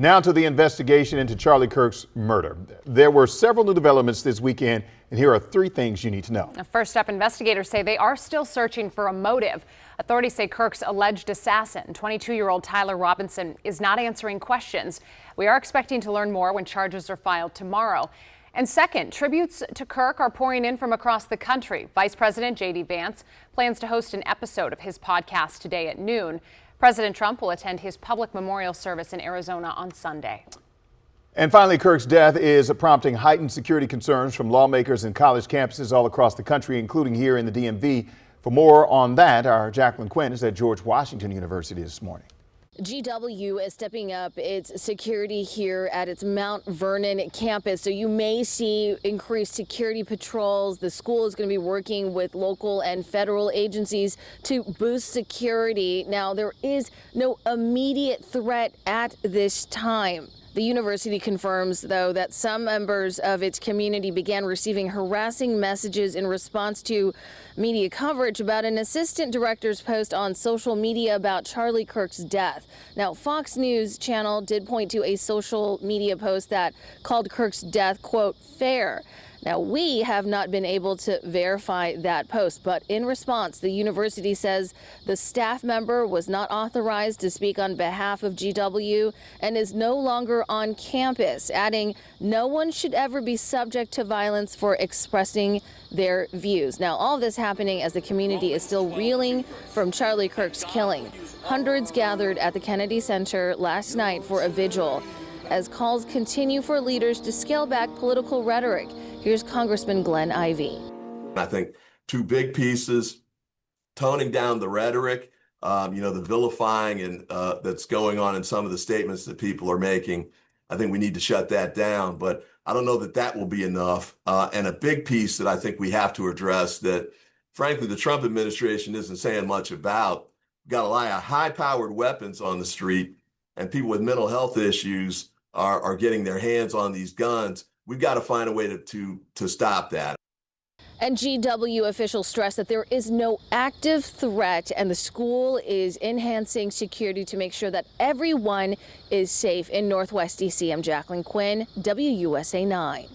Now to the investigation into Charlie Kirk's murder. There were several new developments this weekend, and here are 3 things you need to know. First up, investigators say they are still searching for a motive. Authorities say Kirk's alleged assassin, 22-year-old Tyler Robinson, is not answering questions. We are expecting to learn more when charges are filed tomorrow. And second, tributes to Kirk are pouring in from across the country. Vice President J.D. Vance plans to host an episode of his podcast today at noon. President Trump will attend his public memorial service in Arizona on Sunday. And finally, Kirk's death is prompting heightened security concerns from lawmakers and college campuses all across the country, including here in the DMV. For more on that, our Jacqueline Quinn is at George Washington University this morning. GW is stepping up its security here at its Mount Vernon campus. So you may see increased security patrols. The school is going to be working with local and federal agencies to boost security. Now, there is no immediate threat at this time. The university confirms, though, that some members of its community began receiving harassing messages in response to media coverage about an assistant director's post on social media about Charlie Kirk's death. Now, Fox News channel did point to a social media post that called Kirk's death, quote, fair. Now, we have not been able to verify that post, but in response, the university says the staff member was not authorized to speak on behalf of GW and is no longer on campus, adding no one should ever be subject to violence for expressing their views. Now, all this happening as the community is still reeling from Charlie Kirk's killing. Hundreds gathered at the Kennedy Center last night for a vigil as calls continue for leaders to scale back political rhetoric. Here's Congressman Glenn Ivey. I think 2 big pieces, toning down the rhetoric, the vilifying and that's going on in some of the statements that people are making. I think we need to shut that down, but I don't know that that will be enough. And a big piece that I think we have to address that, frankly, the Trump administration isn't saying much about. We've got a lot of high-powered weapons on the street, and people with mental health issues are getting their hands on these guns. We've got to find a way to stop that. And GW officials stress that there is no active threat and the school is enhancing security to make sure that everyone is safe in Northwest DC. I'm Jacqueline Quinn, WUSA 9.